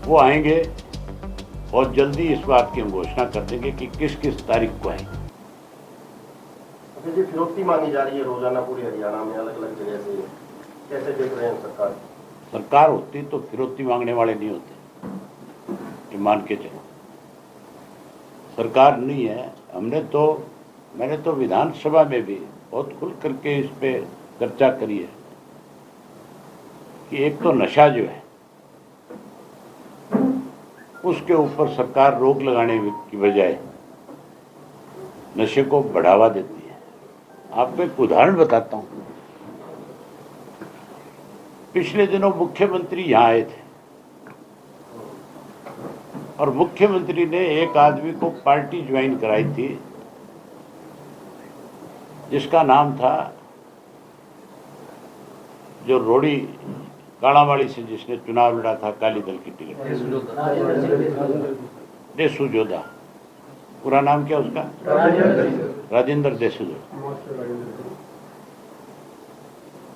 वो आएंगे, बहुत जल्दी इस बात की हम घोषणा कर देंगे कि किस किस तारीख को आएंगे। जी, फिरौती मांगी जा रही है रोजाना पूरे हरियाणा में अलग अलग जगह से, कैसे देख रहे हैं सरकार? सरकार होती तो फिरौती मांगने वाले नहीं होते, ये मान के चलो। सरकार नहीं है। मैंने तो विधानसभा में भी बहुत खुल करके इस पे चर्चा करी है कि एक तो नशा जो है उसके ऊपर सरकार रोक लगाने की बजाय नशे को बढ़ावा देती है। आपको एक उदाहरण बताता हूं। पिछले दिनों मुख्यमंत्री यहां आए थे और मुख्यमंत्री ने एक आदमी को पार्टी ज्वाइन कराई थी जिसका नाम था, जो रोड़ी कालावाड़ी से जिसने चुनाव लड़ा था अकाली दल की टिकट, देसू जोधा। पूरा नाम क्या उसका? राजेंद्र देसू जोधा।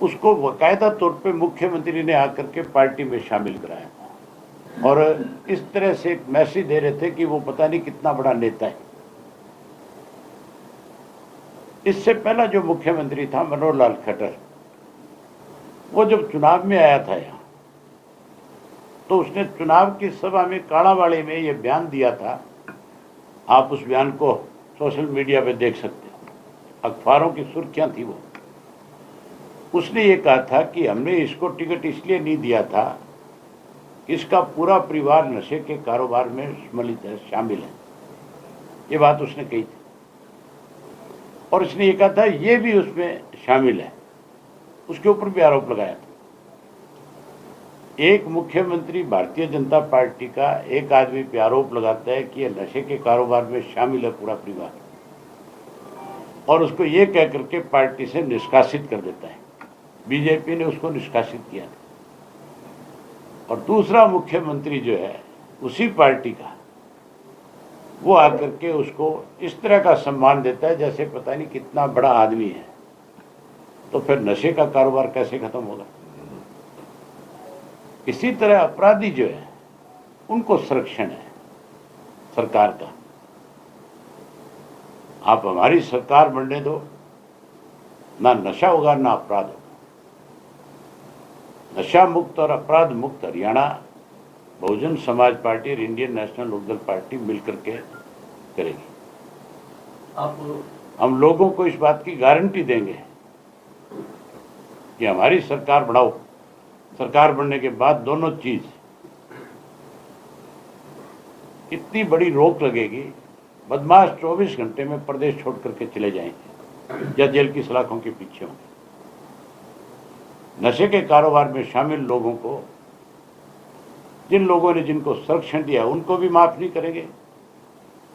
उसको बाकायदा तौर पे मुख्यमंत्री ने आकर के पार्टी में शामिल कराया और इस तरह से एक मैसेज दे रहे थे कि वो पता नहीं कितना बड़ा नेता है। इससे पहला जो मुख्यमंत्री था मनोहर लाल खट्टर, वो जब चुनाव में आया था यहाँ, तो उसने चुनाव की सभा में कालावाड़ी में ये बयान दिया था। आप उस बयान को सोशल मीडिया पे देख सकते हो, अखबारों की सुर्खियां थी वो। उसने ये कहा था कि हमने इसको टिकट इसलिए नहीं दिया था, इसका पूरा परिवार नशे के कारोबार में सम्मिलित है, शामिल है। ये बात उसने कही थी और इसने ये कहा था ये भी उसमें शामिल है। उसके ऊपर भी आरोप लगाया था। एक मुख्यमंत्री भारतीय जनता पार्टी का एक आदमी पे आरोप लगाता है कि ये नशे के कारोबार में शामिल है पूरा परिवार, और उसको ये कह करके पार्टी से निष्कासित कर देता है। बीजेपी ने उसको निष्कासित किया था। और दूसरा मुख्यमंत्री जो है उसी पार्टी का, वो आकर के उसको इस तरह का सम्मान देता है जैसे पता नहीं कितना बड़ा आदमी है। तो फिर नशे का कारोबार कैसे खत्म होगा? इसी तरह अपराधी जो है उनको संरक्षण है सरकार का। आप हमारी सरकार बनने दो, ना नशा होगा ना अपराध होगा। नशा मुक्त और अपराध मुक्त हरियाणा बहुजन समाज पार्टी और इंडियन नेशनल लोकदल पार्टी मिलकर के करेगी। हम लोगों को इस बात की गारंटी देंगे कि हमारी सरकार बढ़ाओ। सरकार बनने के बाद दोनों चीज, इतनी बड़ी रोक लगेगी, बदमाश 24 घंटे में प्रदेश छोड़ करके चले जाएंगे या जेल की सलाखों के पीछे होंगे। नशे के कारोबार में शामिल लोगों को, जिन लोगों ने जिनको संरक्षण दिया उनको भी माफ नहीं करेंगे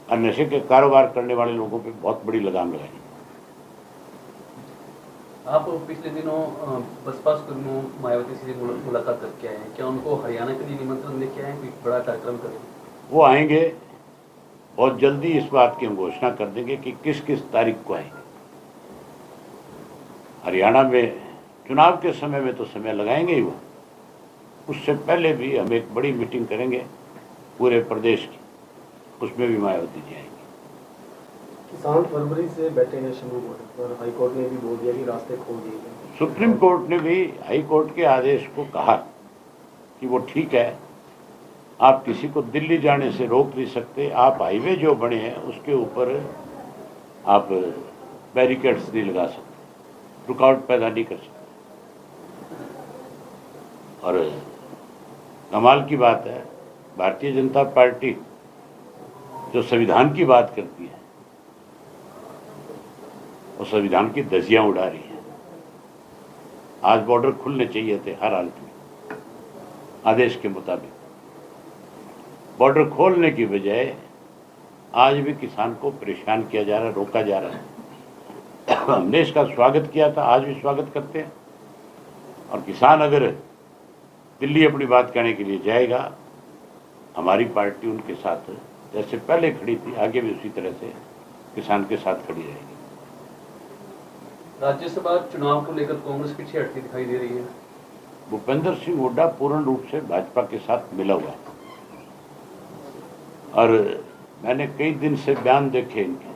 और नशे के कारोबार करने वाले लोगों पे बहुत बड़ी लगाम लगाएंगे। आप पिछले दिनों बसपा सुप्रीमो मायावती से मुलाकात करके आए हैं, क्या उनको हरियाणा के लिए निमंत्रण लेके आए हैं, कोई बड़ा कार्यक्रम करें? वो आएंगे, बहुत जल्दी इस बात की हम घोषणा कर देंगे कि किस किस तारीख को आएंगे। हरियाणा में चुनाव के समय में तो समय लगाएंगे ही, वो उससे पहले भी हम एक बड़ी मीटिंग करेंगे पूरे प्रदेश की, उसमें भी मायावती जी आएंगे। किसान फरवरी से बैठे हैं शंभू बॉर्डर पर, हाई कोर्ट ने भी बोल दिया कि रास्ते खोल दिए गए। सुप्रीम कोर्ट ने भी हाई कोर्ट के आदेश को कहा कि वो ठीक है, आप किसी को दिल्ली जाने से रोक नहीं सकते, आप हाईवे जो बने हैं उसके ऊपर आप बैरिकेड्स नहीं लगा सकते, रुकावट पैदा नहीं कर सकते। और कमाल की बात है, भारतीय जनता पार्टी जो संविधान की बात करती है वो संविधान की धज्जियां उड़ा रही है। आज बॉर्डर खुलने चाहिए थे हर हालत में, आदेश के मुताबिक। बॉर्डर खोलने की बजाय आज भी किसान को परेशान किया जा रहा है, रोका जा रहा है। हमने इसका स्वागत किया था, आज भी स्वागत करते हैं। और किसान अगर दिल्ली अपनी बात कहने के लिए जाएगा, हमारी पार्टी उनके साथ जैसे पहले खड़ी थी, आगे भी उसी तरह से किसान के साथ खड़ी रहेगी। राज्यसभा चुनाव को लेकर कांग्रेस पीछे हटती दिखाई दे रही है। भूपेंद्र सिंह हुड्डा पूर्ण रूप से भाजपा के साथ मिला हुआ है। और मैंने कई दिन से बयान देखे इनके।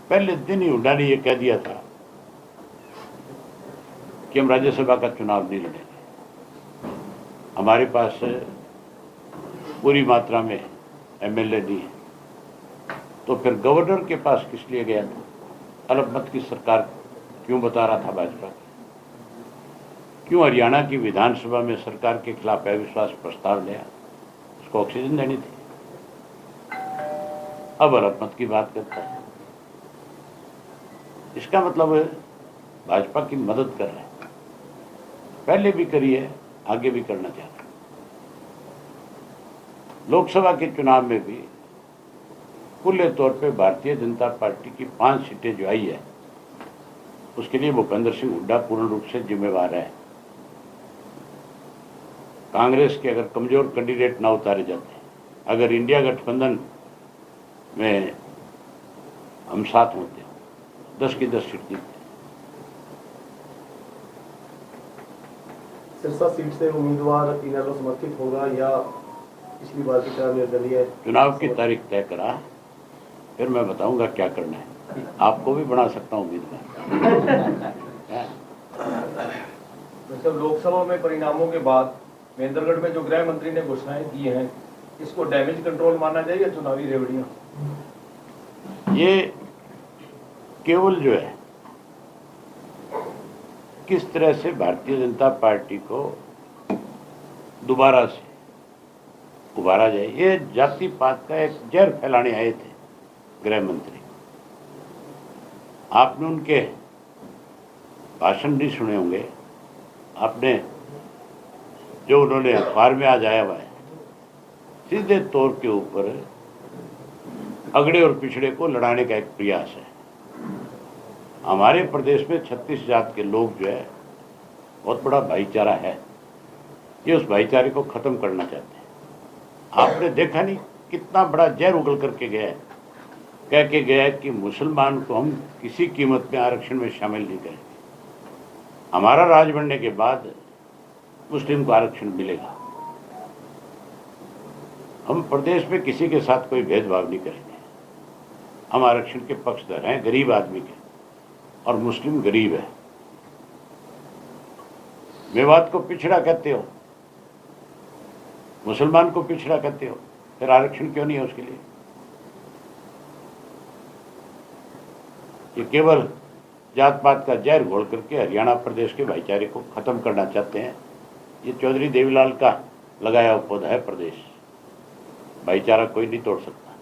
पहले दिन ही हुड्डा ने यह कह दिया था कि हम राज्यसभा का चुनाव नहीं लड़ेंगे, हमारे पास पूरी मात्रा में एमएलए नहीं है। तो फिर गवर्नर के पास किस लिए गया था? अल्पमत की सरकार क्यों बता रहा था भाजपा की? क्यों हरियाणा की विधानसभा में सरकार के खिलाफ अविश्वास प्रस्ताव लिया? उसको ऑक्सीजन देनी थी। अब अल्पमत की बात करता है। इसका मतलब भाजपा की मदद कर रहा है, पहले भी करी है, आगे भी करना चाहता है। लोकसभा के चुनाव में भी खुले तौर पे भारतीय जनता पार्टी की 5 सीटें जो आई है, उसके लिए भूपेंद्र सिंह हुड्डा पूर्ण रूप से जिम्मेवार है। कांग्रेस के अगर कमजोर कैंडिडेट ना उतारे जाते, अगर इंडिया गठबंधन में हम साथ होते, 10 की 10 सीट जीतते। सिरसा सीट से उम्मीदवार इनेलो समर्थित होगा या पिछली बार की तरह निर्दलीय? चुनाव की तारीख तय करा, फिर मैं बताऊंगा क्या करना है। आपको भी बना सकता हूं उम्मीदवार। मतलब लोकसभा में परिणामों के बाद महेंद्रगढ़ में जो गृह मंत्री ने घोषणाएं की हैं, इसको डैमेज कंट्रोल माना जाए या चुनावी रेवड़ियां? ये केवल जो है किस तरह से भारतीय जनता पार्टी को दोबारा से उभारा जाए, ये जाति पात का एक जहर फैलाने आए थे गृह मंत्री। आपने उनके भाषण नहीं सुने होंगे, आपने जो उन्होंने अखबार में आज आया हुआ है, सीधे तौर के ऊपर अगड़े और पिछड़े को लड़ाने का एक प्रयास है। हमारे प्रदेश में 36 जात के लोग जो है, बहुत बड़ा भाईचारा है, ये उस भाईचारे को खत्म करना चाहते हैं। आपने देखा नहीं कितना बड़ा जहर उगल करके गया है, कह के गया है कि मुसलमान को हम किसी कीमत में आरक्षण में शामिल नहीं करेंगे, हमारा राज बनने के बाद मुस्लिम को आरक्षण मिलेगा, हम प्रदेश में किसी के साथ कोई भेदभाव नहीं करेंगे, हम आरक्षण के पक्षधर हैं, गरीब आदमी के, और मुस्लिम गरीब है। मेवात को पिछड़ा कहते हो, मुसलमान को पिछड़ा कहते हो, फिर आरक्षण क्यों नहीं है उसके लिए? ये केवल जात पात का जहर घोल करके हरियाणा प्रदेश के भाईचारे को खत्म करना चाहते हैं। ये चौधरी देवीलाल का लगाया हुआ पौधा है प्रदेश, भाईचारा कोई नहीं तोड़ सकता।